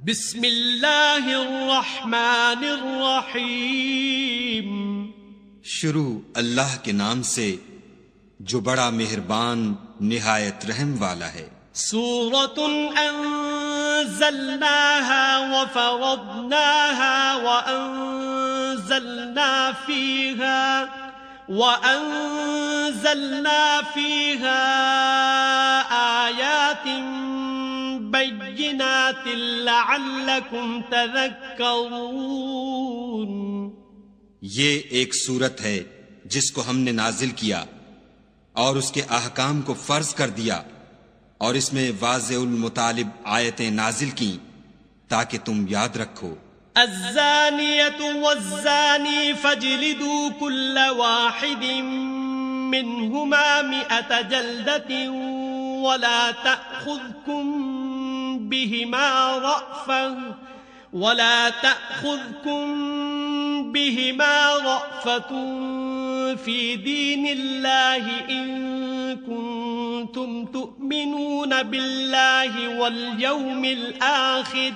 بسم اللہ الرحمن الرحیم. شروع اللہ کے نام سے جو بڑا مہربان نہایت رحم والا ہے. سورۃ انزلناها وفرضناها وأنزلنا فيها آيات بينات لعلكم تذكرون. یہ ایک سورت ہے جس کو ہم نے نازل کیا اور اس کے احکام کو فرض کر دیا اور اس میں واضح المطالب آیتیں نازل کی تاکہ تم یاد رکھو. الزانية والزاني فاجلدوا كل واحد منهما 100 جلدة ولا تأخذكم بهما رأفة في دين الله إن كنتم تؤمنون بالله واليوم الآخر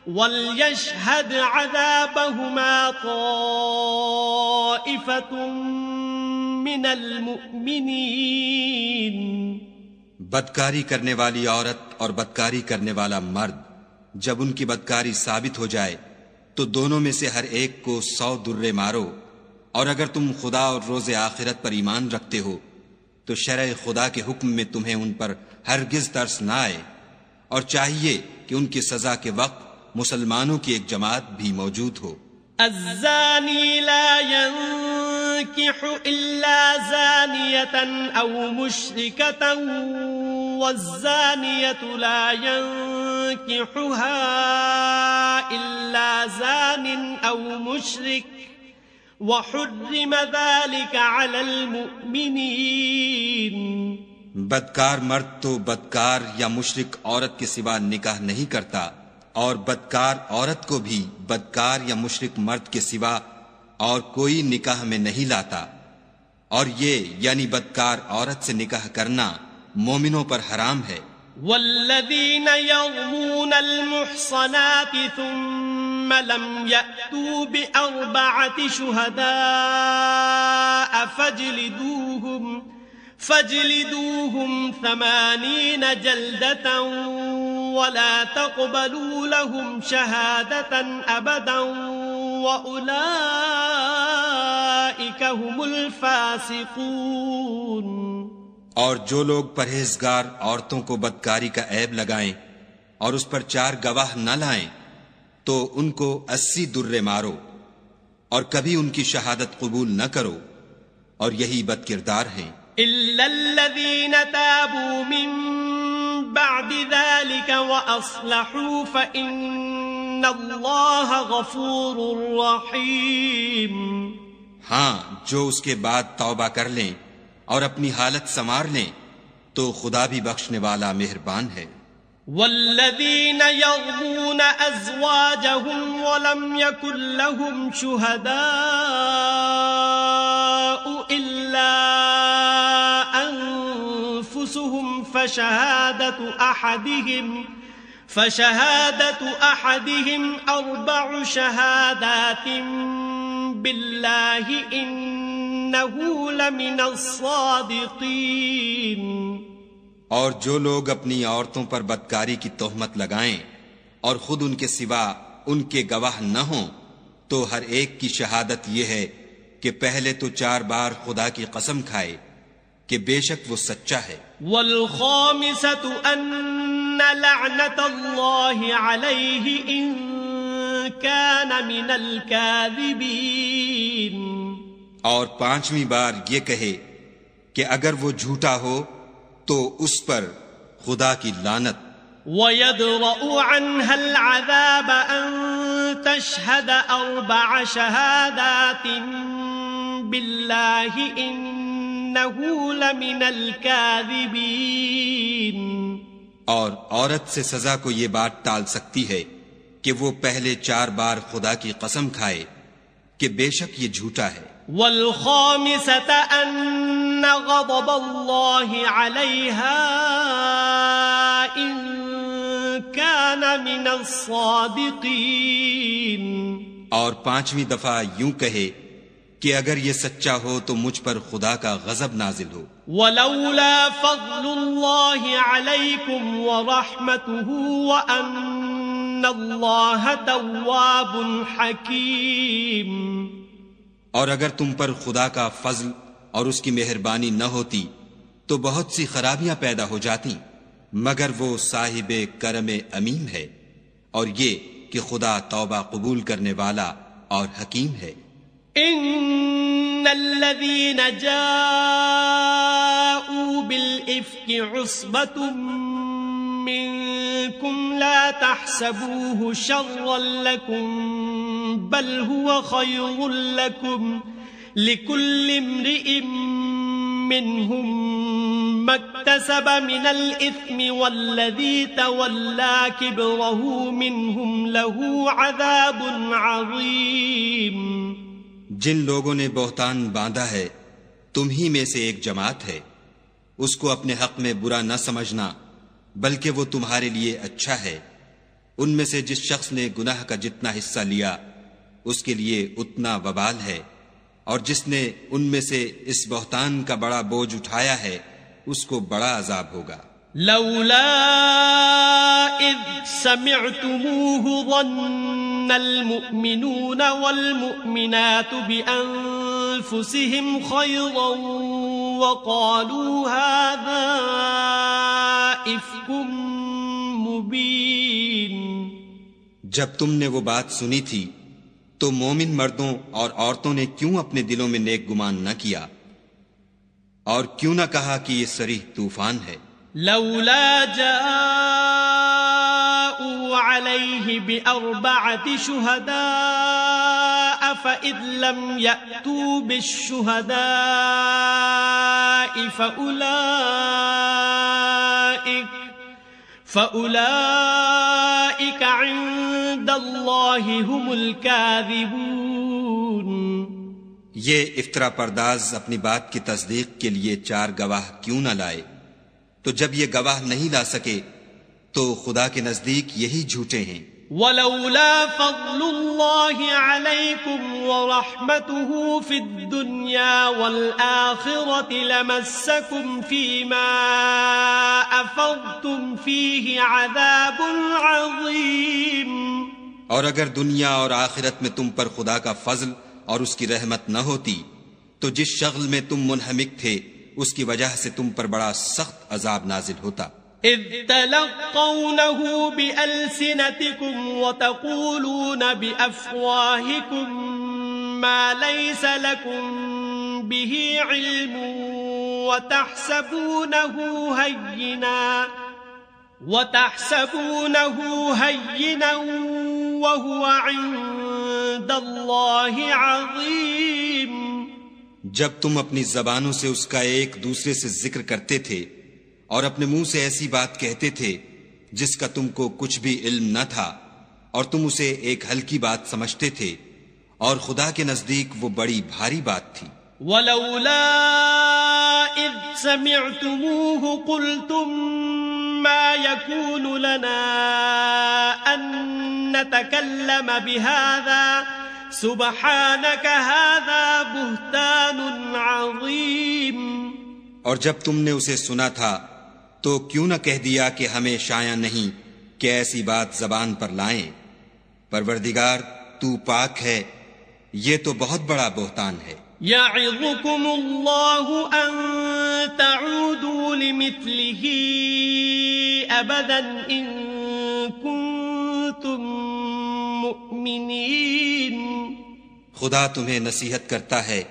وَلْيَشْهَدْ عَذَابَهُمَا طَائِفَةٌ مِّنَ الْمُؤْمِنِينَ. بدکاری کرنے والی عورت اور بدکاری کرنے والا مرد جب ان کی بدکاری ثابت ہو جائے تو دونوں میں سے ہر ایک کو 100 درے مارو، اور اگر تم خدا اور روز آخرت پر ایمان رکھتے ہو تو شرع خدا کے حکم میں تمہیں ان پر ہرگز ترس نہ آئے، اور چاہیے کہ ان کی سزا کے وقت مسلمانوں کی ایک جماعت بھی موجود ہو. الزانی لا ينكح الا زانية او مشركة والزانية لا ينكحها الا زان او مشرك وحرم ذلك على المؤمنين. بدکار مرد تو بدکار یا مشرک عورت کے سوا نکاح نہیں کرتا، اور بدکار عورت کو بھی بدکار یا مشرک مرد کے سوا اور کوئی نکاح میں نہیں لاتا، اور یہ یعنی بدکار عورت سے نکاح کرنا مومنوں پر حرام ہے. والذین یرمون المحصنات ثم لم یأتوا بأربعة شہداء فاجلدوهم 80 جلدة ولا تقبلوا لهم شهادة أبدا وأولئك هم الفاسقون. اور جو لوگ پرہیزگار عورتوں کو بدکاری کا عیب لگائیں اور اس پر 4 گواہ نہ لائیں تو ان کو 80 درے مارو اور کبھی ان کی شہادت قبول نہ کرو، اور یہی بد کردار ہیں. إلا الذين تابوا من بعد ذلك وأصلحوا فإن الله غفور رحيم. ہاں، جو اس کے بعد توبہ کر لیں اور اپنی حالت سنوار لیں تو خدا بھی بخشنے والا مہربان ہے. والذين يرمون أزواجهم ولم يكن لهم شهداء إلا أنفسهم فشهادة أحدهم 4 شهادات بالله إنه لمن الصادقين. اور جو لوگ اپنی عورتوں پر بدکاری کی تہمت لگائیں اور خود ان کے سوا ان کے گواہ نہ ہوں تو ہر ایک کی شہادت یہ ہے کہ پہلے تو 4 بار خدا کی قسم کھائے کہ بے شک وہ سچا ہے. والخامسة أن لعنة الله عليه إن كان من الكاذبين. اور 5ویں بار یہ کہے کہ اگر وہ جھوٹا ہو تو اس پر خدا کی لعنت. وَيَدْرَأُ عَنْهَا الْعَذَابَ أَن تَشْهَدَ 4 شهادات بِاللَّهِ إِنَّهُ لَمِنَ الْكَاذِبِينَ. اور عورت سے سزا کو یہ بات ٹال سکتی ہے کہ وہ پہلے 4 بار خدا کی قسم کھائے کہ بے شک یہ جھوٹا ہے. والخامسة أن غضب الله عليها إن كان لمن الصادقین. اور 5ویں دفعہ یوں کہے کہ اگر یہ سچا ہو تو مجھ پر خدا کا غضب نازل ہو. ولولا فضل اللہ علیکم ورحمتہ وان اللہ تواب حکیم. اور اگر تم پر خدا کا فضل اور اس کی مہربانی نہ ہوتی تو بہت سی خرابیاں پیدا ہو جاتی، مگر وہ صاحب کرم امیم ہے، اور یہ کہ خدا توبہ قبول کرنے والا اور حکیم ہے. ان الذين جاءوا بالافك عصبة منكم لا تحسبوه شرا لكم بل هو خير لكم لكل امرئ منهم ما اكتسب من الإثم والذي تولى كبره منهم له عذاب عظيم. جن لوگوں نے بہتان باندھا ہے تم ہی میں سے ایک جماعت ہے، اس کو اپنے حق میں برا نہ سمجھنا بلکہ وہ تمہارے لیے اچھا ہے. ان میں سے جس شخص نے گناہ کا جتنا حصہ لیا اس کے لیے اتنا وبال ہے، اور جس نے ان میں سے اس بہتان کا بڑا بوجھ اٹھایا ہے اس کو بڑا عذاب ہوگا. لولا اذ سمعتموه ظن المؤمنون والمؤمنات بانفسهم خيرا وقالوا هذا افك مبين. جب تم نے وہ بات سنی تھی تو مومن مردوں اور عورتوں نے کیوں اپنے دلوں میں نیک گمان نہ کیا اور کیوں نہ کہا کہ یہ صریح طوفان ہے. لولا جاءوا عليه بأربعة شهداء فإذ لم يأتوا بالشهداء فأولئك عند الله هم الكاذبون. یہ افطرا پرداز اپنی بات کی تصدیق کے لیے 4 گواہ کیوں نہ لائے؟ تو جب یہ گواہ نہیں لا سکے تو خدا کے نزدیک یہی جھوٹے ہیں. ولولا فضل اللہ علیکم ورحمتہ فی الدنیا والآخرة لمسکم فیما افضتم فیہ عذاب عظیم. اور اگر دنیا اور آخرت میں تم پر خدا کا فضل اور اس کی رحمت نہ ہوتی تو جس شغل میں تم منہمک تھے اس کی وجہ سے تم پر بڑا سخت عذاب نازل ہوتا. اذ تلقونه بألسنتكم وتقولون بأفواهكم ما ليس لكم به علم وتحسبونه هينا وهو عند الله عظيم. جب تم اپنی زبانوں سے اس کا ایک دوسرے سے ذکر کرتے تھے اور اپنے منہ سے ایسی بات کہتے تھے جس کا تم کو کچھ بھی علم نہ تھا اور تم اسے ایک ہلکی بات سمجھتے تھے، اور خدا کے نزدیک وہ بڑی بھاری بات تھی. ولولا اذ سمعتموه قلتم ما يكون لنا ان نتكلم بهذا سبحانك هذا بهتان عظیم. اور جب تم نے اسے سنا تھا تو کیوں نہ کہہ دیا کہ ہمیں شایع نہیں کہ ایسی بات زبان پر لائیں. پروردگار تو پاک ہے، یہ تو بہت بڑا بہتان ہے. یعظکم اللہ ان تعودوا لمثلہ ابدا ان کنتم مؤمنین. خدا تمہیں نصیحت کرتا ہے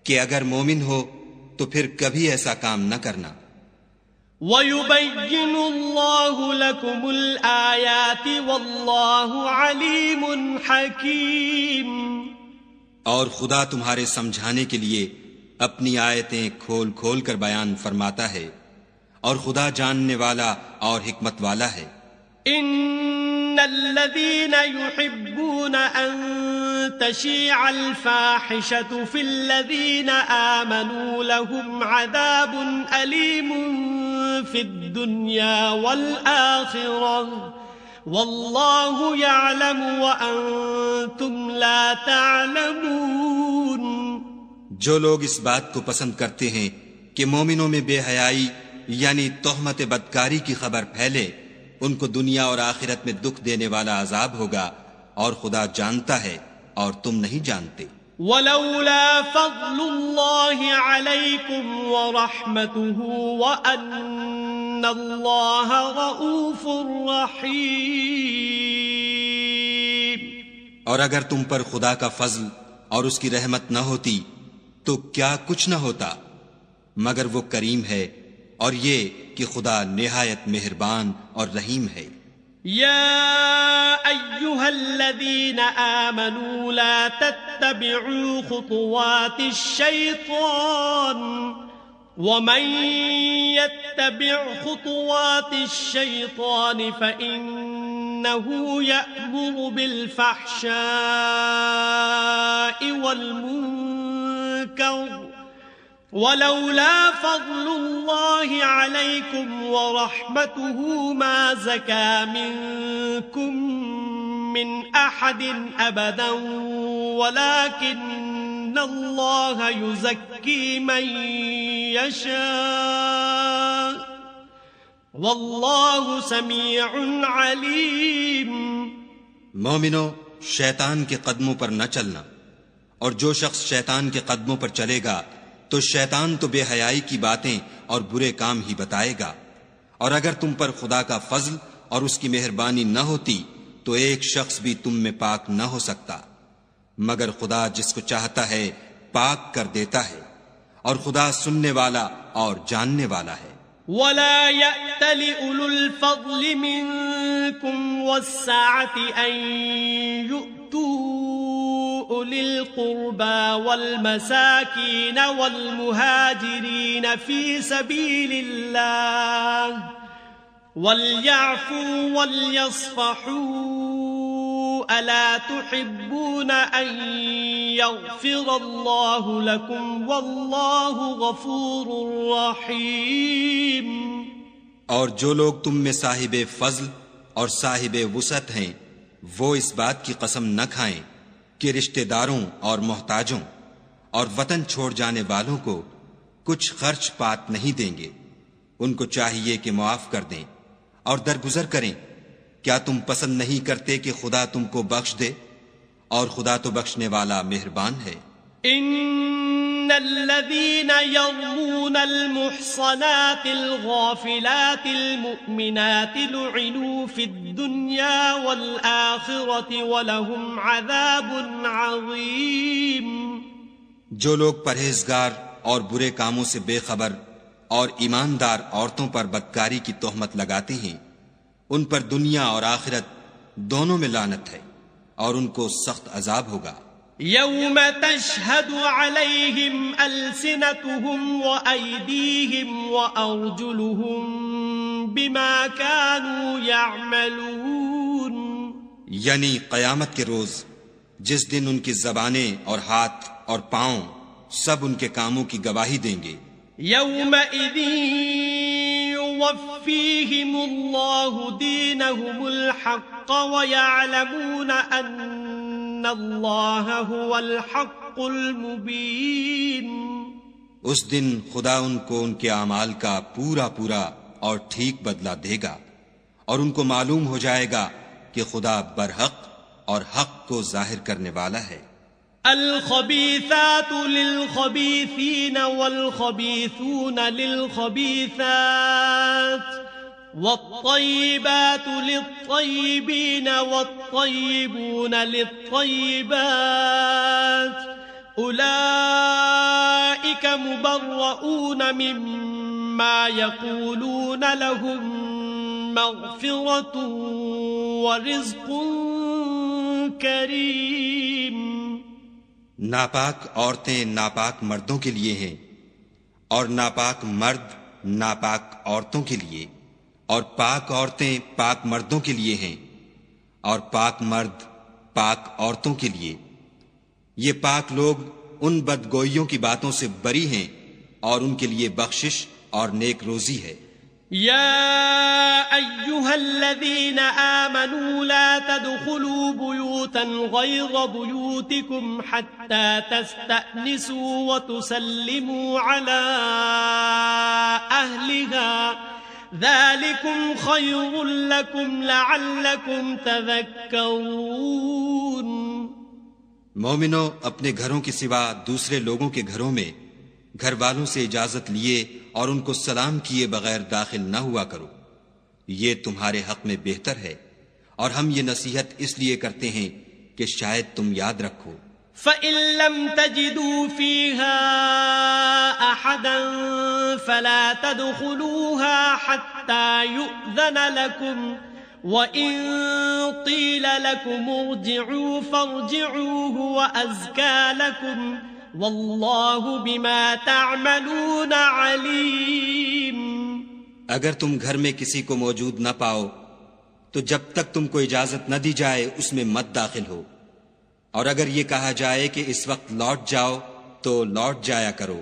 کہ اگر مومن ہو تو پھر کبھی ایسا کام نہ کرنا. وَيُبَيِّنُ اللَّهُ لَكُمُ الْآيَاتِ وَاللَّهُ عَلِيمٌ حَكِيمٌ. اور خدا تمہارے سمجھانے کے لیے اپنی آیتیں کھول کھول کر بیان فرماتا ہے، اور خدا جاننے والا اور حکمت والا ہے. ان الذين يحبون ان تشيع الفاحشة في الذين آمنوا لهم عذاب أليم في الدنيا والآخرة واللہ یعلم وانتم لا تعلمون۔ جو لوگ اس بات کو پسند کرتے ہیں کہ مومنوں میں بے حیائی یعنی تہمت بدکاری کی خبر پھیلے، ان کو دنیا اور آخرت میں دکھ دینے والا عذاب ہوگا، اور خدا جانتا ہے اور تم نہیں جانتے۔ ولولا فضل الله عليكم ورحمته وأن الله رؤوف رحيم۔ اور اگر تم پر خدا کا فضل اور اس کی رحمت نہ ہوتی تو کیا کچھ نہ ہوتا، مگر وہ کریم ہے، اور یہ کہ خدا نہایت مہربان اور رحیم ہے۔ يا أيها الذين آمنوا لا تتبعوا خطوات الشيطان ومن يتبع خطوات الشيطان فإنه يأمر بالفحشاء والمنكر ولولا فضل الله عليكم ورحمته ما زكى منكم من أحد أبدا ولكن الله يزكي من يشاء والله سميع عليم۔ مومنو، شیطان کے قدموں پر نہ چلنا، اور جو شخص شیطان کے قدموں پر چلے گا تو شیطان تو بے حیائی کی باتیں اور برے کام ہی بتائے گا، اور اگر تم پر خدا کا فضل اور اس کی مہربانی نہ ہوتی تو ایک شخص بھی تم میں پاک نہ ہو سکتا، مگر خدا جس کو چاہتا ہے پاک کر دیتا ہے، اور خدا سننے والا اور جاننے والا ہے۔ ولا يأتل أولو الفضل منكم والسعة أن يؤتوا أولي القربى والمساكين والمهاجرين في سبيل الله وليعفوا وليصفحوا ألا تحبون أن يغفر الله لكم والله غفور رحيم۔ اور جو لوگ تم میں صاحب فضل اور صاحب وسعت ہیں وہ اس بات کی قسم نہ کھائیں کہ رشتہ داروں اور محتاجوں اور وطن چھوڑ جانے والوں کو کچھ خرچ پات نہیں دیں گے، ان کو چاہیے کہ معاف کر دیں اور درگزر کریں۔ کیا تم پسند نہیں کرتے کہ خدا تم کو بخش دے؟ اور خدا تو بخشنے والا مہربان ہے۔ ان الذين يرمون المحصنات الغافلات المؤمنات لعنوا في الدنيا والآخرة ولهم عذاب عظيم۔ جو لوگ پرہیزگار اور برے کاموں سے بے خبر اور ایماندار عورتوں پر بدکاری کی تہمت لگاتے ہیں، ان پر دنیا اور آخرت دونوں میں لعنت ہے، اور ان کو سخت عذاب ہوگا۔ یوم تشہد علیہم السنتہم وایدیہم وارجلہم بما كانوا یعملون، یعنی قیامت کے روز جس دن ان کی زبانیں اور ہاتھ اور پاؤں سب ان کے کاموں کی گواہی دیں گے۔ یومئذ يوفيهم الله دينهم الحق ويعلمون أن الله هو الحق المبين۔ اس دن خدا ان کو ان کے اعمال کا پورا پورا اور ٹھیک بدلہ دے گا، اور ان کو معلوم ہو جائے گا کہ خدا برحق اور حق کو ظاہر کرنے والا ہے۔ الخبيثات للخبيثين والخبيثون للخبيثات والطيبات للطيبين والطيبون للطيبات أولئك مبرؤون مما يقولون لهم مغفرة ورزق كريم۔ ناپاک عورتیں ناپاک مردوں کے لیے ہیں، اور ناپاک مرد ناپاک عورتوں کے لیے، اور پاک عورتیں پاک مردوں کے لیے ہیں، اور پاک مرد پاک عورتوں کے لیے۔ یہ پاک لوگ ان بدگوئیوں کی باتوں سے بری ہیں، اور ان کے لیے بخشش اور نیک روزی ہے۔ یا ایھا أيها الذين آمنوا لا تدخلوا بيوتا غير بيوتكم حتى تستأنسوا وتسلموا على أهلها ذلكم خير لكم لعلكم تذكرون. مومنو، اپنے گھروں کے سوا دوسرے لوگوں کے گھروں میں گھر والوں سے اجازت لیے اور ان کو سلام کیے بغیر داخل نہ ہوا کرو، یہ تمہارے حق میں بہتر ہے، اور ہم یہ نصیحت اس لیے کرتے ہیں کہ شاید تم یاد رکھو. فَإِن لَّمْ تَجِدُوا فِيهَا أَحَدًا فَلَا تَدْخُلُوهَا حَتَّى يُؤْذَنَ لَكُمْ وَإِن قِيلَ لَكُمْ ارْجِعُوا فَارْجِعُوا هُوَ أَزْكَىٰ لَكُمْ وَاللَّهُ بِمَا تَعْمَلُونَ عَلِيمٌ. اگر تم گھر میں کسی کو موجود نہ پاؤ تو جب تک تم کو اجازت نہ دی جائے اس میں مت داخل ہو، اور اگر یہ کہا جائے کہ اس وقت لوٹ جاؤ تو لوٹ جایا کرو،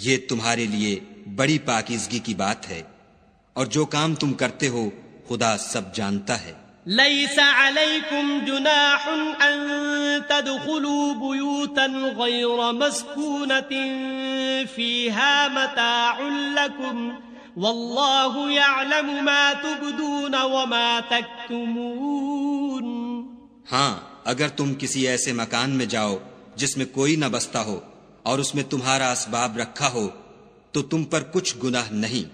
یہ تمہارے لیے بڑی پاکیزگی کی بات ہے، اور جو کام تم کرتے ہو خدا سب جانتا ہے. ليس عليكم جناح أن تدخلوا بيوتا غير مسكونة فيها متاع لكم والله يعلم ما تبدون وما تكتمون. ہاں، اگر تم کسی ایسے مکان میں جاؤ جس میں کوئی نہ بستا ہو اور اس میں تمہارا اسباب رکھا ہو تو تم پر کچھ گناہ نہیں،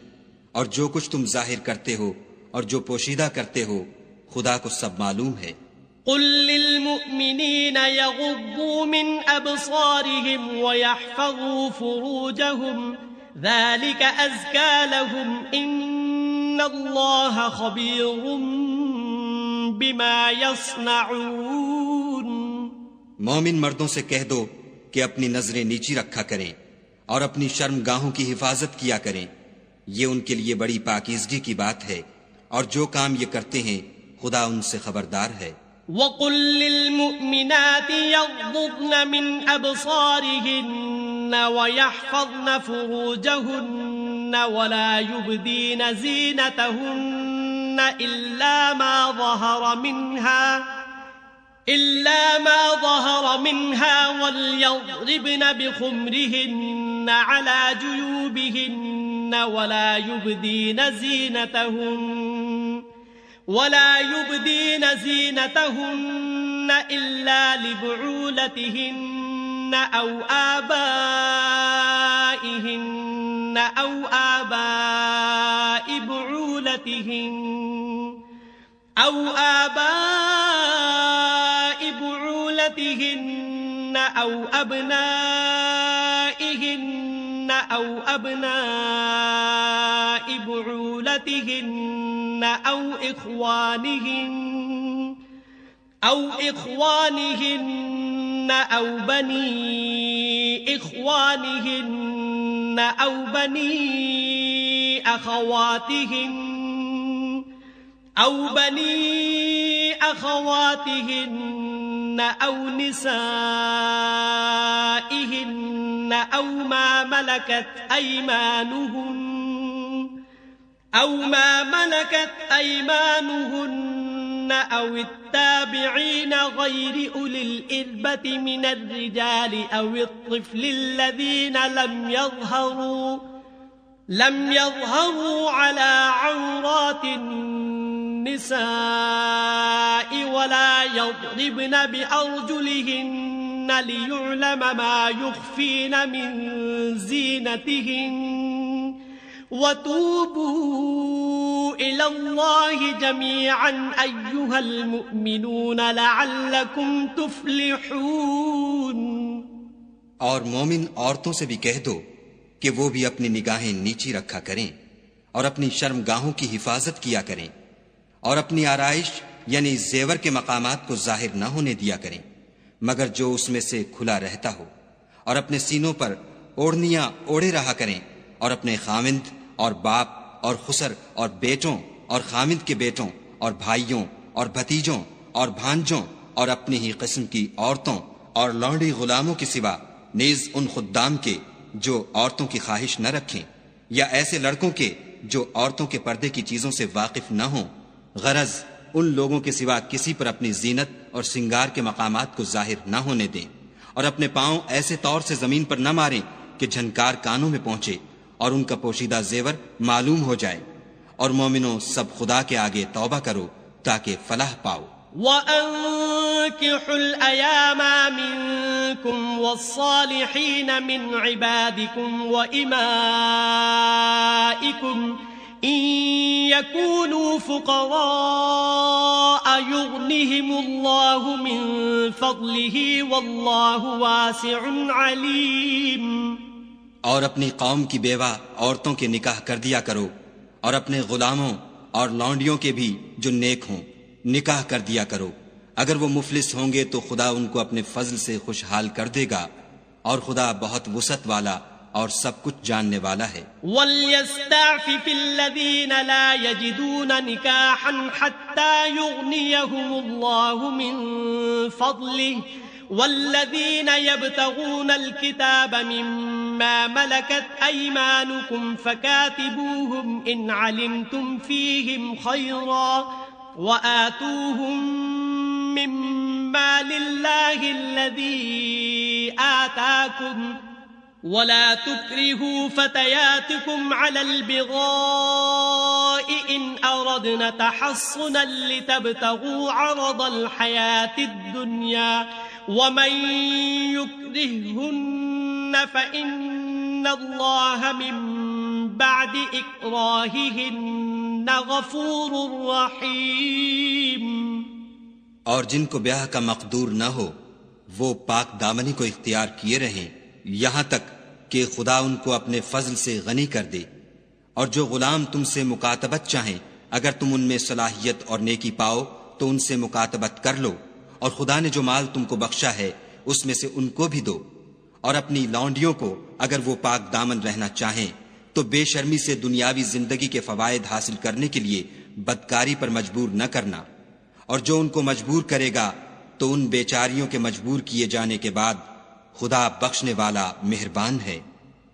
اور جو کچھ تم ظاہر کرتے ہو اور جو پوشیدہ کرتے ہو خدا کو سب معلوم ہے. قل للمؤمنين يغضوا من أبصارهم ويحفظوا فروجهم ذلك أزكى لهم إن الله خبير بما يصنعون. مومن مردوں سے کہہ دو کہ اپنی نظریں نیچی رکھا کریں اور اپنی شرم گاہوں کی حفاظت کیا کریں، یہ ان کے لیے بڑی پاکیزگی کی بات ہے، اور جو کام یہ کرتے ہیں خدا ان سے خبردار ہے. وَقُل لِّلْمُؤْمِنَاتِ يَغْضُضْنَ مِنْ أَبْصَارِهِنَّ وَيَحْفَظْنَ فُرُوجَهُنَّ وَلَا يُبْدِينَ زِينَتَهُنَّ إِلَّا مَا ظَهَرَ مِنْهَا وَلْيَضْرِبْنَ بِخُمُرِهِنَّ عَلَى جُيُوبِهِنَّ ولا يبدين زينتهن إلا لبعولتهن أو آبائهن أو آباء بعولتهن أو أبنائهن أو أبناء بعولتهن أو إخوانهن أو بني إخوانهن أو بني أخواتهن أو نسائهن أو ما ملكت أيمانهن أو التابعين غير أولي الإربة من الرجال أو الطفل الذين لم يظهروا على عورات النساء ولا يضربن بأرجلهن ليعلم ما يخفين من زينتهن وتوبوا إلى الله جميعا أيها المؤمنون لعلكم تفلحون. اور مومن عورتوں سے بھی کہہ دو کہ وہ بھی اپنی نگاہیں نیچی رکھا کریں اور اپنی شرم گاہوں کی حفاظت کیا کریں، اور اپنی آرائش یعنی زیور کے مقامات کو ظاہر نہ ہونے دیا کریں مگر جو اس میں سے کھلا رہتا ہو، اور اپنے سینوں پر اوڑھنیاں اوڑھے رہا کریں، اور اپنے خامند اور باپ اور خسر اور بیٹوں اور خامند کے بیٹوں اور بھائیوں اور بھتیجوں اور بھانجوں اور اپنی ہی قسم کی عورتوں اور لونڈی غلاموں کے سوا نیز ان خدام کے جو عورتوں کی خواہش نہ رکھیں، یا ایسے لڑکوں کے جو عورتوں کے پردے کی چیزوں سے واقف نہ ہوں غرض ان لوگوں کے سوا کسی پر اپنی زینت اور سنگار کے مقامات کو ظاہر نہ ہونے دیں، اور اپنے پاؤں ایسے طور سے زمین پر نہ ماریں کہ جھنکار کانوں میں پہنچے اور ان کا پوشیدہ زیور معلوم ہو جائے۔ اور مومنوں، سب خدا کے آگے توبہ کرو تاکہ فلاح پاؤ۔ وَأَنكِحُوا الْأَيَامَ مِنكُمْ وَالصَّالِحِينَ مِنْ عِبَادِكُمْ وَإِمَائِكُمْ إِن يَكُونُوا فُقَرَاءَ يُغْنِهِمُ اللَّهُ مِنْ فَضْلِهِ وَاللَّهُ وَاسِعٌ عَلِيمٌ۔ اور اپنی قوم کی بیوہ عورتوں کے نکاح کر دیا کرو، اور اپنے غلاموں اور لونڈیوں کے بھی جو نیک ہوں نکاح کر دیا کرو۔ اگر وہ مفلس ہوں گے تو خدا ان کو اپنے فضل سے خوشحال کر دے گا، اور خدا بہت وسعت والا اور سب کچھ جاننے والا ہے۔ وَلْيَسْتَعْفِفِ الَّذِينَ لَا يَجِدُونَ نِكَاحًا حَتَّى يُغْنِيَهُمُ اللَّهُ مِنْ فَضْلِهِ وَالَّذِينَ يَبْتَغُونَ الْكِتَابَ مِمَّا مَلَكَتْ أَيْمَانُكُمْ فَكَاتِبُوهُمْ إِنْ عَلِمْتُمْ فِيهِمْ خَيْرًا وَآتُوهُمْ مِمَّا لِلَّهِ الَّذِي آتَاكُمْ وَلَا تُكْرِهُوا فَتَيَاتِكُمْ عَلَى الْبِغَاءِ إِنْ أَرَدْنَ تَحَصُّنًا لِتَبْتَغُوا عَرَضَ الْحَيَاةِ الدُّنْيَا وَمَنْ يُكْرِههُنَّ فَإِنَّ اللَّهَ مِنْ بَعْدِ إِكْرَاهِهِنَّ غَفُورٌ رَحِيمٌ۔ اور جن کو بیاہ کا مقدور نہ ہو وہ پاک دامنی کو اختیار کیے رہیں یہاں تک کہ خدا ان کو اپنے فضل سے غنی کر دے۔ اور جو غلام تم سے مکاتبت چاہیں اگر تم ان میں صلاحیت اور نیکی پاؤ تو ان سے مکاتبت کر لو، اور خدا نے جو مال تم کو بخشا ہے اس میں سے ان کو بھی دو۔ اور اپنی لونڈیوں کو اگر وہ پاک دامن رہنا چاہیں تو بے شرمی سے دنیاوی زندگی کے فوائد حاصل کرنے کے لیے بدکاری پر مجبور نہ کرنا، اور جو ان کو مجبور کرے گا تو ان بیچاریوں کے مجبور کیے جانے کے بعد خدا بخشنے والا مہربان ہے۔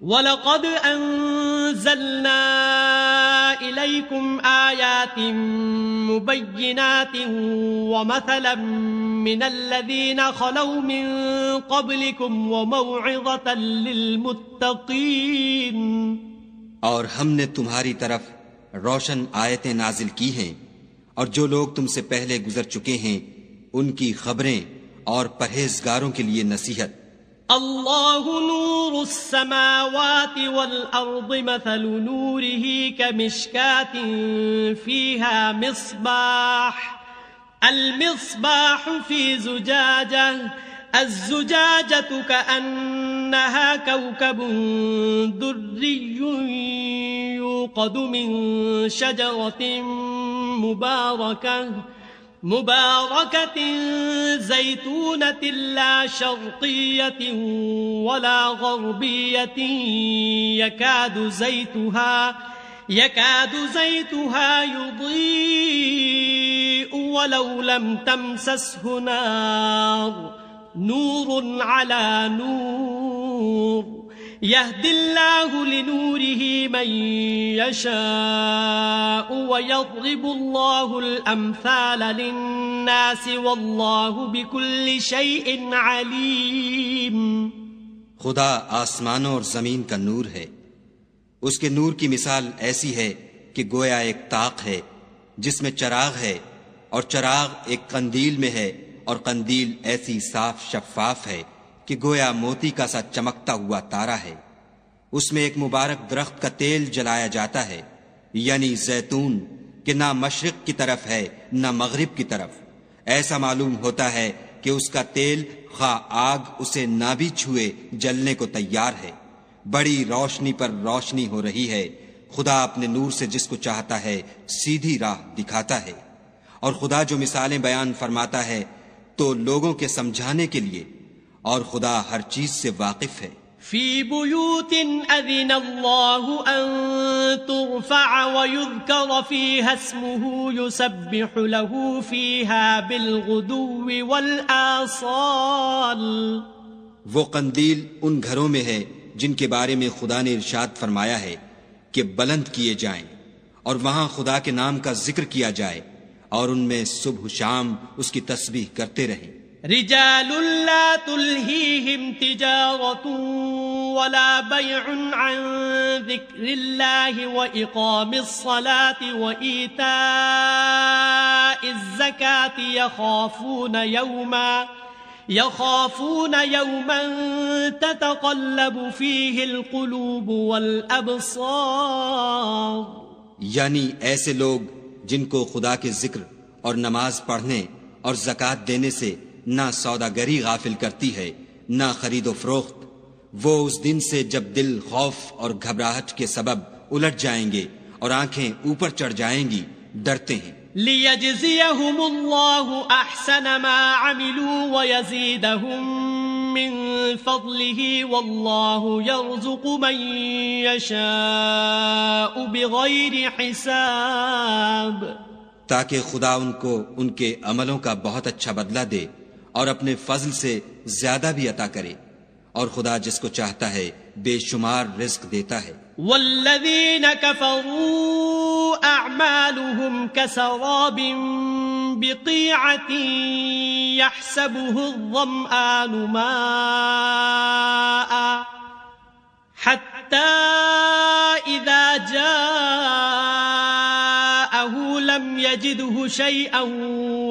وَلَقَدْ أَنزَلْنَا إِلَيْكُمْ آيَاتٍ مُبَيِّنَاتٍ وَمَثَلًا مِّنَ الَّذِينَ خَلَوْا مِن قَبْلِكُمْ وَمَوْعِظَةً لِّلْمُتَّقِينَ۔ اور ہم نے تمہاری طرف روشن آیتیں نازل کی ہیں، اور جو لوگ تم سے پہلے گزر چکے ہیں ان کی خبریں اور پرہیزگاروں کے لیے نصیحت۔ اللہ نور السماوات والارض مثل نوره كمشكاة فيها مصباح المصباح في زجاجة الزجاجة كأنها كوكب دري يوقد من شجرة مباركة زيتونة لا شرقية ولا غربية يكاد زيتها يضيء ولو لم تمسسه نار نور على نور يهدي الله لنوره من يشاء ويضرب الله الأمثال للناس والله بكل شيء عليم۔ خدا آسمانوں اور زمین کا نور ہے، اس کے نور کی مثال ایسی ہے کہ گویا ایک طاق ہے جس میں چراغ ہے، اور چراغ ایک قندیل میں ہے، اور قندیل ایسی صاف شفاف ہے کہ گویا موتی کا سا چمکتا ہوا تارا ہے۔ اس میں ایک مبارک درخت کا تیل جلایا جاتا ہے، یعنی زیتون، کہ نہ مشرق کی طرف ہے نہ مغرب کی طرف۔ ایسا معلوم ہوتا ہے کہ اس کا تیل خواہ آگ اسے نہ بھی چھوئے جلنے کو تیار ہے۔ بڑی روشنی پر روشنی ہو رہی ہے۔ خدا اپنے نور سے جس کو چاہتا ہے سیدھی راہ دکھاتا ہے، اور خدا جو مثالیں بیان فرماتا ہے تو لوگوں کے سمجھانے کے لیے، اور خدا ہر چیز سے واقف ہے۔ فی بیوت اذن اللہ ان ترفع ویذکر فیہا اسمہ یسبح له فیہا بالغدو والآصال۔ وہ قندیل ان گھروں میں ہے جن کے بارے میں خدا نے ارشاد فرمایا ہے کہ بلند کیے جائیں، اور وہاں خدا کے نام کا ذکر کیا جائے، اور ان میں صبح و شام اس کی تسبیح کرتے رہیں۔ رجال لا تلهيهم تجارة ولا بيع عن ذكر الله وإقام الصلاة وإيتاء الزكاة يخافون يوما تتقلب فيه القلوب والأبصار، یعنی ایسے لوگ جن کو خدا کے ذکر اور نماز پڑھنے اور زکوٰۃ دینے سے نہ سوداگری غافل کرتی ہے نہ خرید و فروخت، وہ اس دن سے جب دل خوف اور گھبراہٹ کے سبب الٹ جائیں گے اور آنکھیں اوپر چڑھ جائیں گی، ڈرتے ہیں۔ لِيَجْزِيَهُمُ اللَّهُ أَحْسَنَ مَا عَمِلُوا وَيَزِيدَهُم مِّن فَضْلِهِ وَاللَّهُ يَرْزُقُ مَن يَشَاءُ بِغَيْرِ حِسَابٍ، تاکہ خدا ان کو ان کے عملوں کا بہت اچھا بدلہ دے اور اپنے فضل سے زیادہ بھی عطا کرے، اور خدا جس کو چاہتا ہے بے شمار رزق دیتا ہے۔ والذین کفروا اعمالهم كسراب بقيعة يحسبه الظمآن ماء حتى إذا جاءه لم يجده شيئا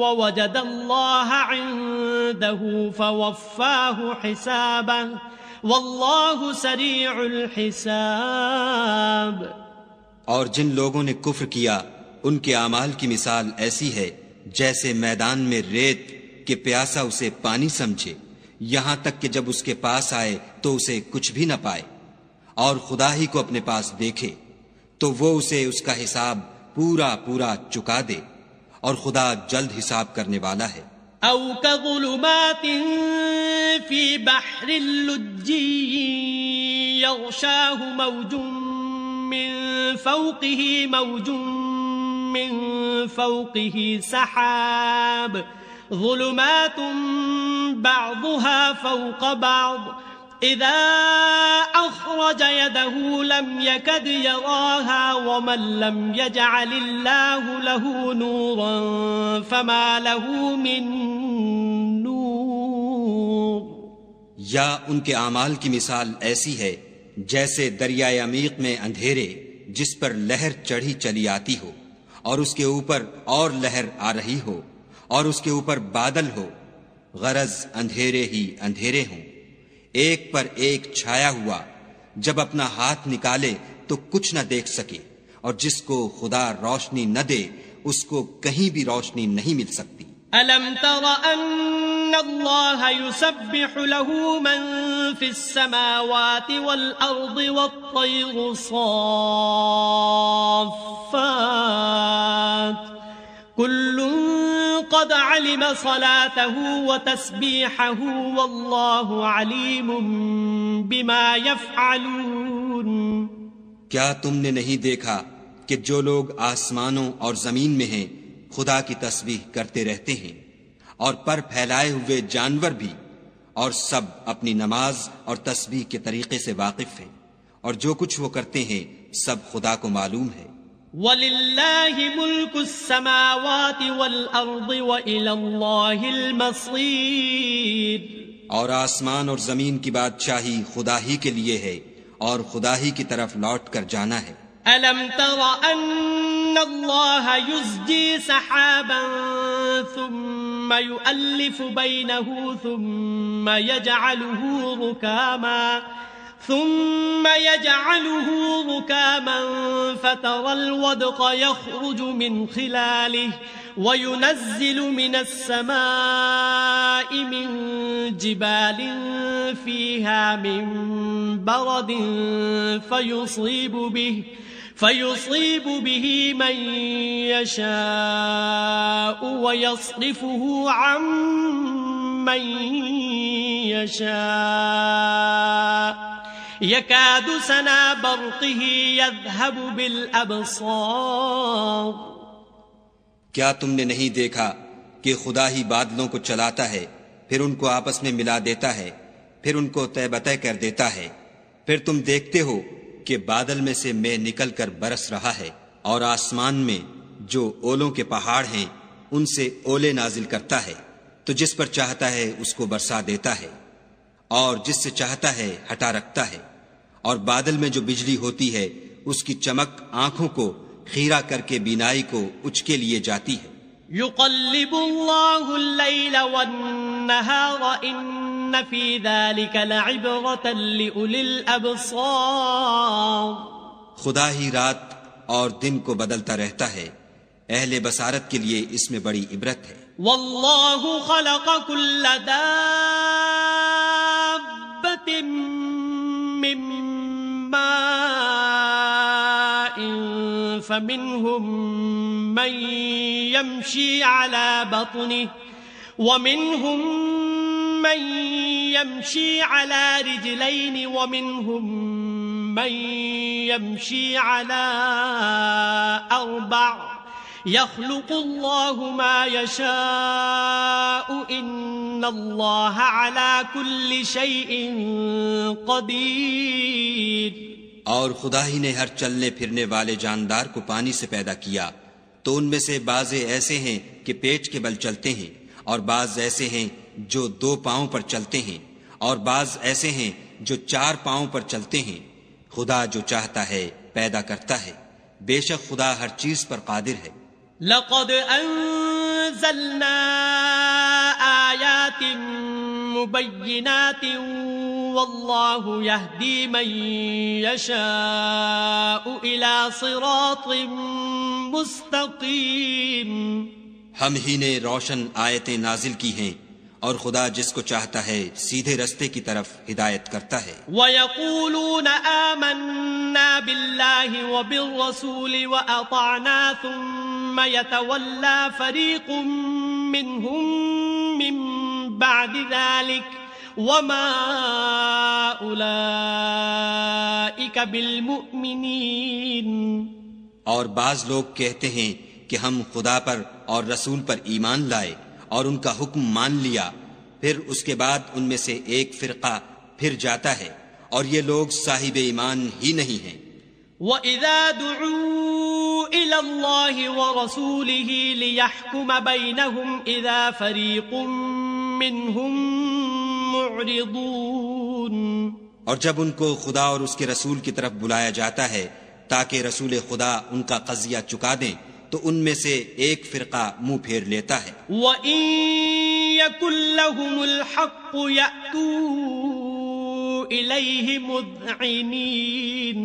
ووجد الله عنده فوفاه حسابه واللہ سریع الحساب۔ اور جن لوگوں نے کفر کیا ان کے اعمال کی مثال ایسی ہے جیسے میدان میں ریت کہ پیاسا اسے پانی سمجھے، یہاں تک کہ جب اس کے پاس آئے تو اسے کچھ بھی نہ پائے، اور خدا ہی کو اپنے پاس دیکھے تو وہ اسے اس کا حساب پورا پورا چکا دے، اور خدا جلد حساب کرنے والا ہے۔ او كظلمات في بحر اللجي يغشاه موج من فوقه سحاب ظلمات بعضها فوق بعض إذا أخرج يده لم يكد يراها ومن لم يجعل الله له نورا فما له من نور۔ یا ان کے اعمال کی مثال ایسی ہے جیسے دریائے عمیق میں اندھیرے جس پر لہر چڑھی چلی آتی ہو اور اس کے اوپر اور لہر آ رہی ہو اور اس کے اوپر بادل ہو، غرض اندھیرے ہی اندھیرے ہوں، ایک پر ایک چھایا ہوا، جب اپنا ہاتھ نکالے تو کچھ نہ دیکھ سکے، اور جس کو خدا روشنی نہ دے اس کو کہیں بھی روشنی نہیں مل سکتی۔ أَلَمْ تَرَ أَنَّ اللَّهَ يُسَبِّحُ لَهُ مَن فِي السَّمَاوَاتِ وَالْأَرْضِ وَالطَّيْرُ صَافَّاتٍ كُلٌّ قَدْ عَلِمَ صَلَاتَهُ وَتَسْبِيحَهُ وَاللَّهُ عَلِيمٌ بِمَا يَفْعَلُونَ۔ کیا تم نے نہیں دیکھا کہ جو لوگ آسمانوں اور زمین میں ہیں خدا کی تسبیح کرتے رہتے ہیں، اور پر پھیلائے ہوئے جانور بھی، اور سب اپنی نماز اور تسبیح کے طریقے سے واقف ہیں، اور جو کچھ وہ کرتے ہیں سب خدا کو معلوم ہے۔ وَلِلَّهِ مُلْكُ السَّمَاوَاتِ وَالْأَرْضِ وَإِلَى اللَّهِ الْمَصِيرُ۔ اور آسمان اور زمین کی بادشاہی خدا ہی کے لیے ہے اور خدا ہی کی طرف لوٹ کر جانا ہے۔ أَلَمْ تَرَ أَنَّ اللَّهَ يُزْجِي سَحَابًا ثُمَّ يُؤَلِّفُ بَيْنَهُ ثُمَّ يَجْعَلُهُ رُكَامًا فَتَرَى الْوَدْقَ يَخْرُجُ مِنْ خِلَالِهِ وَيُنَزِّلُ مِنَ السَّمَاءِ مِنْ جِبَالٍ فِيهَا مِنْ بَرَدٍ فيصيب به من يشاء ويصرفه عن من يشاء يكاد سنا برقه يذهب بالأبصار۔ کیا تم نے نہیں دیکھا کہ خدا ہی بادلوں کو چلاتا ہے، پھر ان کو آپس میں ملا دیتا ہے، پھر ان کو طے بطے کر دیتا ہے، پھر تم دیکھتے ہو کہ بادل میں سے مے نکل کر برس رہا ہے، اور آسمان میں جو اولوں کے پہاڑ ہیں ان سے اولے نازل کرتا ہے تو جس پر چاہتا ہے اس کو برسا دیتا ہے اور جس سے چاہتا ہے ہٹا رکھتا ہے، اور بادل میں جو بجلی ہوتی ہے اس کی چمک آنکھوں کو خیرہ کر کے بینائی کو اچ کے لیے جاتی ہے۔ يقلب الله الليل والنهار إن في ذلك لعبرة لأولي الأبصار۔ خدا ہی رات اور دن کو بدلتا رہتا ہے، اہل بصارت کے لیے اس میں بڑی عبرت ہے۔ والله خلق كل دابة من ماء فمنهم من يمشي على بطنه ومنهم من يمشي على رجلين ومنهم من يمشي على أربع يخلق الله ما يشاء إن الله على كل شيء قدير۔ اور خدا ہی نے ہر چلنے پھرنے والے جاندار کو پانی سے پیدا کیا، تو ان میں سے بعض ایسے ہیں کہ پیٹ کے بل چلتے ہیں، اور بعض ایسے ہیں جو 2 پاؤں پر چلتے ہیں، اور بعض ایسے ہیں جو 4 پاؤں پر چلتے ہیں۔ خدا جو چاہتا ہے پیدا کرتا ہے، بے شک خدا ہر چیز پر قادر ہے۔ لقد انزلنا آیات مبینات واللہ یہدی من یشاء الى صراط مستقیم۔ ہم ہی نے روشن آیتیں نازل کی ہیں، اور خدا جس کو چاہتا ہے سیدھے رستے کی طرف ہدایت کرتا ہے۔ وَيَقُولُونَ آمَنَّا بِاللَّهِ وَبِالرَّسُولِ وَأَطَعْنَا ثُمَّ يَتَوَلَّى فَرِيقٌ مِّنْهُمْ مِّن بَعْدِ ذَلِكَ وَمَا أُولَئِكَ بِالْمُؤْمِنِينَ۔ اور بعض لوگ کہتے ہیں کہ ہم خدا پر اور رسول پر ایمان لائے اور ان کا حکم مان لیا، پھر اس کے بعد ان میں سے ایک فرقہ پھر جاتا ہے، اور یہ لوگ صاحب ایمان ہی نہیں ہیں۔ وَإِذَا دُعُوا إِلَى اللَّهِ وَرَسُولِهِ لِيَحْكُمَ بَيْنَهُمْ إِذَا فَرِيقٌ مِّنْهُمْ مُعْرِضُونَ۔ اور جب ان کو خدا اور اس کے رسول کی طرف بلایا جاتا ہے تاکہ رسول خدا ان کا قضیہ چکا دیں، تو ان میں سے ایک فرقہ منہ پھیر لیتا ہے۔ وَإِن يَكُن لَّهُمُ الْحَقُّ يَأْتُوا إِلَيْهِ مُذْعِنِينَ۔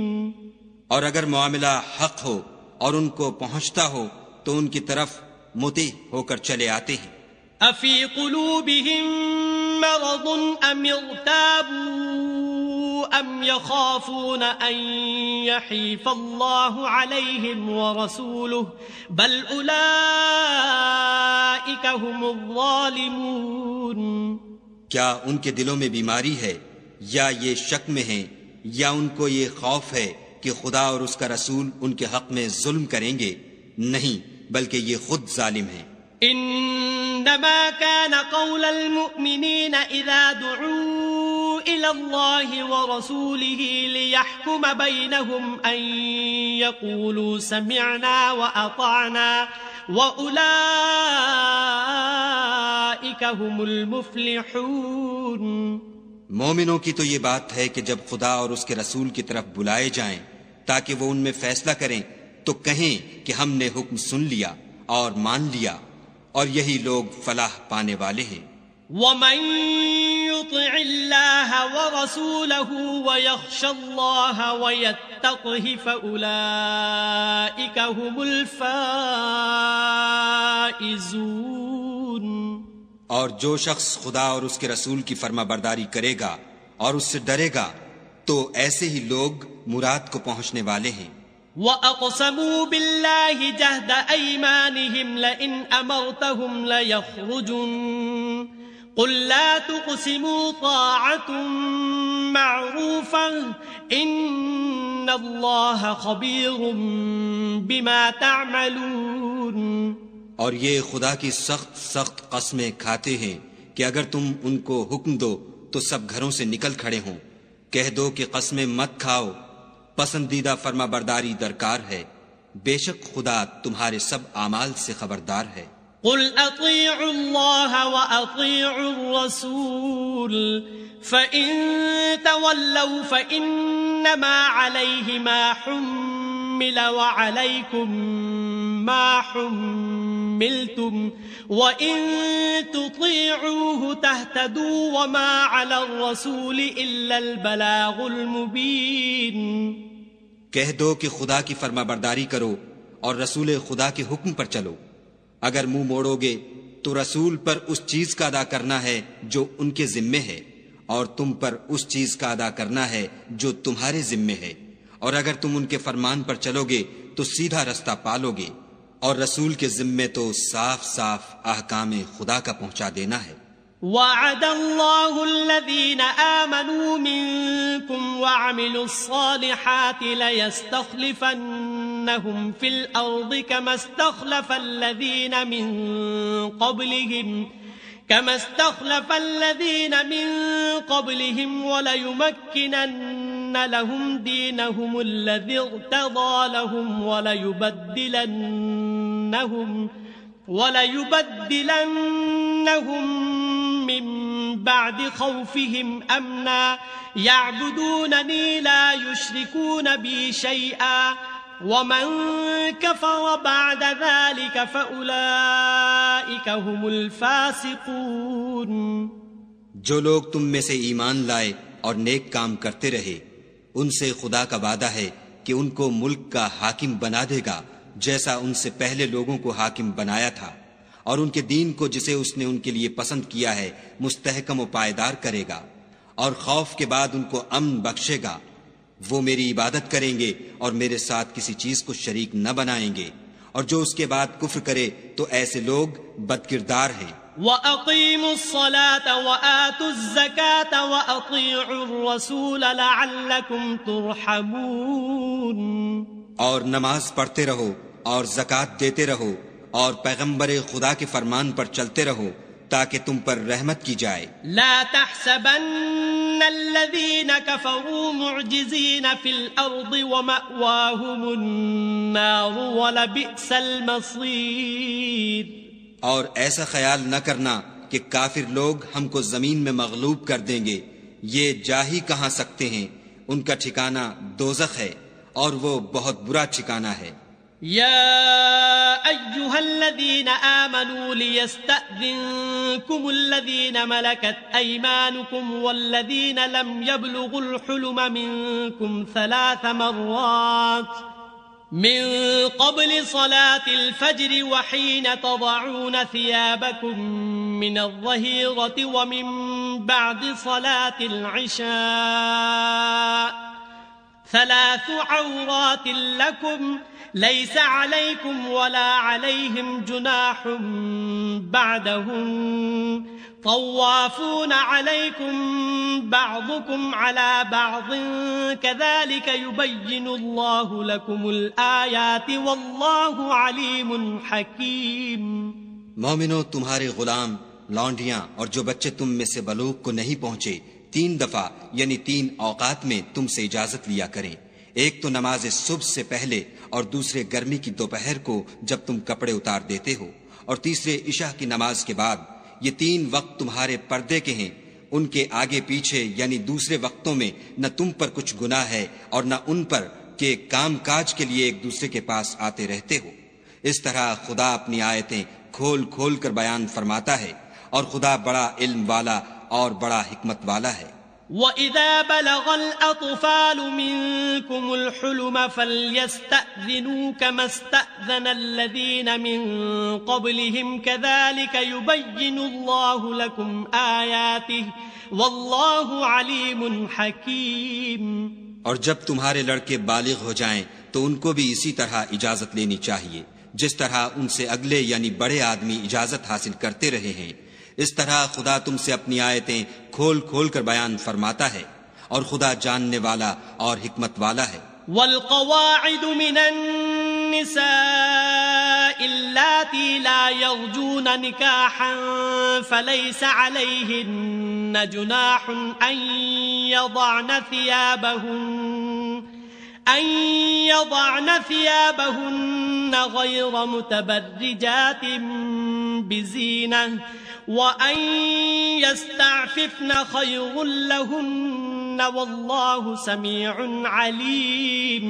اور اگر معاملہ حق ہو اور ان کو پہنچتا ہو تو ان کی طرف مطیع ہو کر چلے آتے ہیں۔ أَفِي قُلُوبِهِم مَّرَضٌ أَمِ ارْتَابُوا أَمْ يَخَافُونَ أَن يَحِيفَ اللَّهُ عَلَيْهِمْ وَرَسُولُهُ بَلْ أُولَئِكَ هُمُ الظَّالِمُونَ۔ کیا ان کے دلوں میں بیماری ہے، یا یہ شک میں ہیں، یا ان کو یہ خوف ہے کہ خدا اور اس کا رسول ان کے حق میں ظلم کریں گے؟ نہیں، بلکہ یہ خود ظالم ہیں۔ انما كان قول المؤمنين اذا دعوا الى الله ورسوله ليحكم بينهم ان يقولوا سمعنا واطعنا واولئك هم المفلحون۔ مومنوں کی تو یہ بات ہے کہ جب خدا اور اس کے رسول کی طرف بلائے جائیں تاکہ وہ ان میں فیصلہ کریں تو کہیں کہ ہم نے حکم سن لیا اور مان لیا، اور یہی لوگ فلاح پانے والے ہیں۔ وَمَن يُطِعِ اللَّهَ وَرَسُولَهُ وَيَخْشَ اللَّهَ وَيَتَّقْهِ فَأُولَئِكَ هُمُ الْفَائِزُونَ۔ اور جو شخص خدا اور اس کے رسول کی فرما برداری کرے گا اور اس سے ڈرے گا تو ایسے ہی لوگ مراد کو پہنچنے والے ہیں۔ وَأَقْسَمُوا بِاللَّهِ جَهْدَ أَيْمَانِهِمْ لَئِنْ أَمَرْتَهُمْ لَيَخْرُجُنَّ قُل لَّا تُقْسِمُوا طَاعَةٌ مَّعْرُوفَةٌ إِنَّ اللَّهَ خَبِيرٌ بِمَا تَعْمَلُونَ۔ اور یہ خدا کی سخت سخت قسمیں کھاتے ہیں کہ اگر تم ان کو حکم دو تو سب گھروں سے نکل کھڑے ہوں۔ کہہ دو کہ قسمیں مت کھاؤ، پسندیدہ فرما برداری درکار ہے، بے شک خدا تمہارے سب اعمال سے خبردار ہے۔ قل اطیعوا اللہ واطیعوا الرسول فإن تولوا فإنما علیہ ما حمل وعلیکم ما حملتم وَإِن تُطِيعُوهُ تَهْتَدُوا وَمَا عَلَى الرَّسُولِ إِلَّا الْبَلَاغُ الْمُبِينُ۔ کہہ دو کہ خدا کی فرما برداری کرو اور رسول خدا کے حکم پر چلو۔ اگر منہ موڑو گے تو رسول پر اس چیز کا ادا کرنا ہے جو ان کے ذمے ہے، اور تم پر اس چیز کا ادا کرنا ہے جو تمہارے ذمے ہے، اور اگر تم ان کے فرمان پر چلو گے تو سیدھا رستہ پالو گے، اور رسول کے ذمے تو صاف صاف احکام خدا کا پہنچا دینا ہے۔ وعد اللہ الذین آمنوا منکم وعملوا الصالحات لیستخلفنہم فی الارض كما استخلف الذین من قبلہم وليمکنن لهم دینہم الذی ارتضى لهم وليبدلنهم من بعد خوفهم امنا يعبدونني لا يشركون بي شيئا ومن كفر بعد ذلك فأولئك هم الفاسقون۔ جو لوگ تم میں سے ایمان لائے اور نیک کام کرتے رہے، ان سے خدا کا وعدہ ہے کہ ان کو ملک کا حاکم بنا دے گا جیسا ان سے پہلے لوگوں کو حاکم بنایا تھا، اور ان کے دین کو جسے اس نے ان کے لیے پسند کیا ہے مستحکم و پائیدار کرے گا، اور خوف کے بعد ان کو امن بخشے گا۔ وہ میری عبادت کریں گے اور میرے ساتھ کسی چیز کو شریک نہ بنائیں گے، اور جو اس کے بعد کفر کرے تو ایسے لوگ بدکردار ہیں۔ وَأَقِيمُوا الصَّلَاةَ وَآتُوا الزَّكَاةَ وَأَطِيعُوا الرَّسُولَ لَعَلَّكُمْ تُرْحَمُونَ۔ اور نماز پڑھتے رہو اور زکوٰۃ دیتے رہو اور پیغمبر خدا کے فرمان پر چلتے رہو تاکہ تم پر رحمت کی جائے۔ لا تحسبن الذين كفروا معجزين في الأرض ومأواهم النار ولبئس المصير۔ اور ایسا خیال نہ کرنا کہ کافر لوگ ہم کو زمین میں مغلوب کر دیں گے، یہ جا ہی کہاں سکتے ہیں، ان کا ٹھکانہ دوزخ ہے اور وہ بہت برا ٹھکانہ ہے۔ یا ایہا الذین آمنوا لیستأذنکم الذین ملکت ایمانکم والذین لم یبلغوا الحلم منکم 3 مرات من قبل صلاة الفجر وحين تضعون ثيابكم من الظهيرة ومن بعد صلاة العشاء 3 عورات لكم ليس عليكم ولا عليهم جناح بعدهم طوافون عليكم بعضكم على بعض كذلك يبين الله لكم الآيات والله عليم حكيم۔ مومنو، تمہارے غلام، لونڈیاں اور جو بچے تم میں سے بلوغ کو نہیں پہنچے 3 دفعہ یعنی 3 اوقات میں تم سے اجازت لیا کریں، ایک تو نماز صبح سے پہلے اور دوسرے گرمی کی دوپہر کو جب تم کپڑے اتار دیتے ہو، اور تیسرے عشاء کی نماز کے بعد۔ یہ 3 وقت تمہارے پردے کے ہیں، ان کے آگے پیچھے یعنی دوسرے وقتوں میں نہ تم پر کچھ گناہ ہے اور نہ ان پر کہ کام کاج کے لیے ایک دوسرے کے پاس آتے رہتے ہو۔ اس طرح خدا اپنی آیتیں کھول کھول کر بیان فرماتا ہے، اور خدا بڑا علم والا اور بڑا حکمت والا ہے۔ وَإِذَا بَلَغَ الْأَطْفَالُ مِنكُمُ الْحُلُمَ فَلْيَسْتَأْذِنُوا كَمَا اسْتَأْذَنَ الَّذِينَ مِن قَبْلِهِمْ كَذَلِكَ يُبَيِّنُ اللَّهُ لَكُمْ آيَاتِهِ وَاللَّهُ عَلِيمٌ حَكِيمٌ۔ اور جب تمہارے لڑکے بالغ ہو جائیں تو ان کو بھی اسی طرح اجازت لینی چاہیے جس طرح ان سے اگلے یعنی بڑے آدمی اجازت حاصل کرتے رہے ہیں۔ اس طرح خدا تم سے اپنی آیتیں کھول کھول کر بیان فرماتا ہے، اور خدا جاننے والا اور حکمت والا ہے۔ والقواعد من النساء اللاتي لا يرجون نكاحا فليس عليهن جناح أن يضعن ثيابهن غير متبرجات بزينة وأن يستعففن خير لهن والله سميع عليم.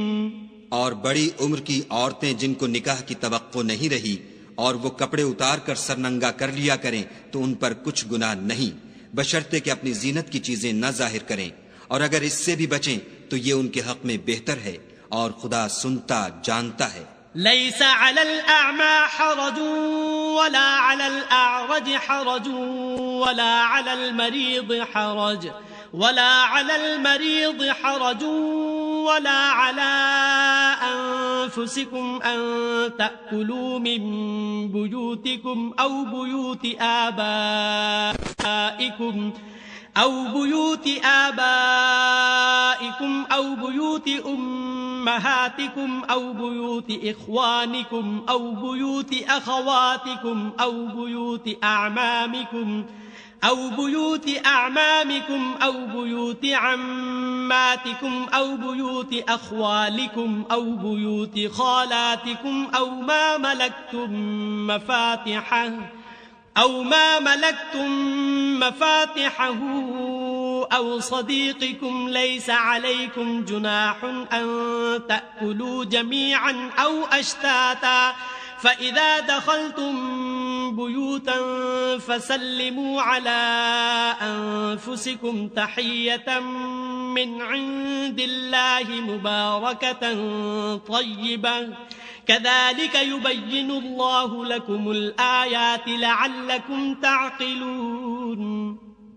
اور بڑی عمر کی عورتیں جن کو نکاح کی توقع نہیں رہی اور وہ کپڑے اتار کر سرننگا کر لیا کریں تو ان پر کچھ گناہ نہیں، بشرطے کہ اپنی زینت کی چیزیں نہ ظاہر کریں، اور اگر اس سے بھی بچیں تو یہ ان کے حق میں بہتر ہے، اور خدا سنتا جانتا ہے. ليس على الأعمى حرج ولا على الأعرج حرج ولا على المريض حرج ولا على أنفسكم أن تأكلوا من بيوتكم أو بيوت آبائكم أو بيوت أمهاتكم أو بيوت إخوانكم أو بيوت أخواتكم أو بيوت أعمامكم أو بيوت عماتكم أو بيوت أخوالكم أو بيوت خالاتكم أو ما ملكتم مفاتحه أو صديقكم ليس عليكم جناح أن تأكلوا جميعا أو أشتاتا فإذا دخلتم بيوتا فسلموا على أنفسكم تحية من عند الله مباركة طيبة كذلك يبين الله لكم الآيات لعلكم تعقلون.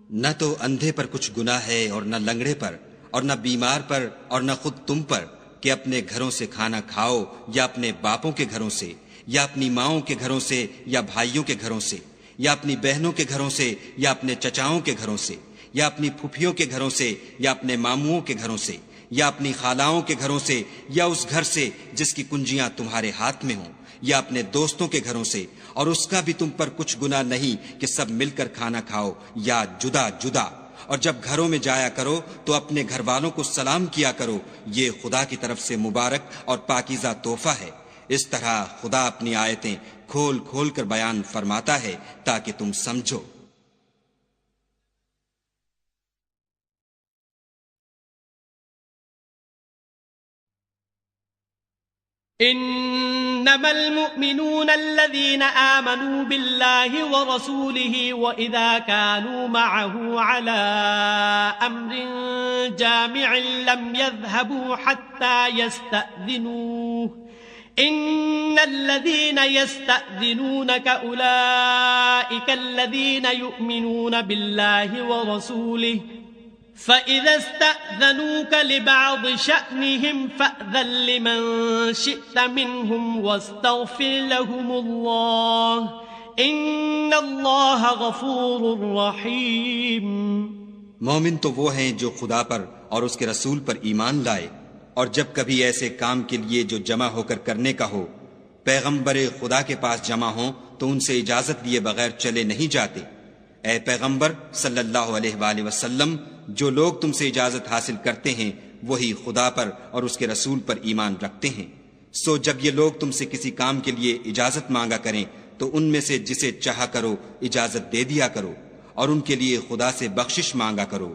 نہ تو اندھے پر کچھ گناہ ہے اور نہ لنگڑے پر اور نہ بیمار پر اور نہ خود تم پر کہ اپنے گھروں سے کھانا کھاؤ یا اپنے باپوں کے گھروں سے یا اپنی ماؤں کے گھروں سے یا بھائیوں کے گھروں سے یا اپنی بہنوں کے گھروں سے یا اپنے چچاؤں کے گھروں سے یا اپنی پھوپھیوں کے گھروں سے یا اپنے ماموؤں کے گھروں سے یا اپنی خالاؤں کے گھروں سے یا اس گھر سے جس کی کنجیاں تمہارے ہاتھ میں ہوں یا اپنے دوستوں کے گھروں سے، اور اس کا بھی تم پر کچھ گناہ نہیں کہ سب مل کر کھانا کھاؤ یا جدا جدا. اور جب گھروں میں جایا کرو تو اپنے گھر والوں کو سلام کیا کرو، یہ خدا کی طرف سے مبارک اور پاکیزہ تحفہ ہے. اس طرح خدا اپنی آیتیں کھول کھول کر بیان فرماتا ہے تاکہ تم سمجھو. إنما المؤمنون الذين آمنوا بالله ورسوله وإذا كانوا معه على أمر جامع لم يذهبوا حتى يستأذنوه إن الذين يستأذنونك أولئك الذين يؤمنون بالله ورسوله فَإِذَا اسْتَأْذَنُوكَ لِبَعْضِ شَأْنِهِمْ فَأْذَن لِّمَن شِئْتَ مِنْهُمْ وَاسْتَغْفِرْ لَهُمُ اللَّهَ إِنَّ اللَّهَ غَفُورٌ رَّحِيمٌ. مومن تو وہ ہیں جو خدا پر اور اس کے رسول پر ایمان لائے، اور جب کبھی ایسے کام کے لیے جو جمع ہو کر کرنے کا ہو پیغمبر خدا کے پاس جمع ہوں تو ان سے اجازت لیے بغیر چلے نہیں جاتے. اے پیغمبر صلی اللہ علیہ وآلہ وسلم، جو لوگ تم سے اجازت حاصل کرتے ہیں وہی خدا پر اور اس کے رسول پر ایمان رکھتے ہیں. سو جب یہ لوگ تم سے کسی کام کے لیے اجازت مانگا کریں تو ان میں سے جسے چاہا کرو اجازت دے دیا کرو، اور ان کے لیے خدا سے بخشش مانگا کرو.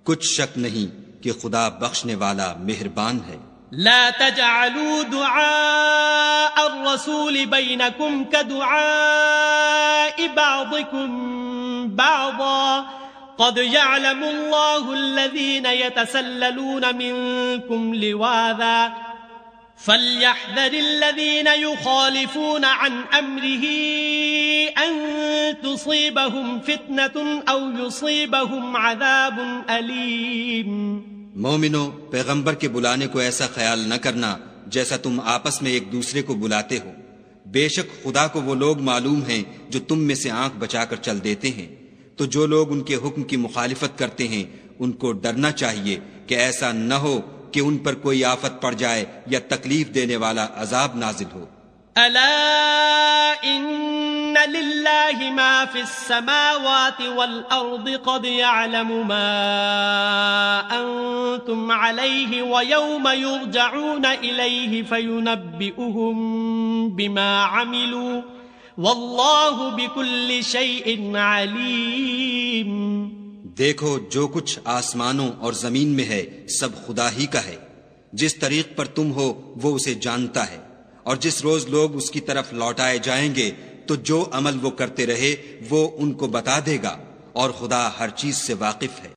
کچھ شک نہیں کہ خدا بخشنے والا مہربان ہے. لا تجعلوا دعاء الرسول بينكم كدعاء بعضكم بعضا قد يعلم الله الذين يتسللون منكم لواذا فليحذر الذين يخالفون عن أمره أن تصيبهم فتنة أو يصيبهم عذاب أليم. مومنو، پیغمبر کے بلانے کو ایسا خیال نہ کرنا جیسا تم آپس میں ایک دوسرے کو بلاتے ہو. بے شک خدا کو وہ لوگ معلوم ہیں جو تم میں سے آنکھ بچا کر چل دیتے ہیں. تو جو لوگ ان کے حکم کی مخالفت کرتے ہیں ان کو ڈرنا چاہیے کہ ایسا نہ ہو کہ ان پر کوئی آفت پڑ جائے یا تکلیف دینے والا عذاب نازل ہو. الا ان للہ ما فی السماوات والارض قد يعلم ما انتم علیہ ویوم یرجعون الیہ فینبئهم بما عملوا واللہ بكل شيء علیم. دیکھو جو کچھ آسمانوں اور زمین میں ہے سب خدا ہی کا ہے. جس طریق پر تم ہو وہ اسے جانتا ہے، اور جس روز لوگ اس کی طرف لوٹائے جائیں گے تو جو عمل وہ کرتے رہے وہ ان کو بتا دے گا، اور خدا ہر چیز سے واقف ہے.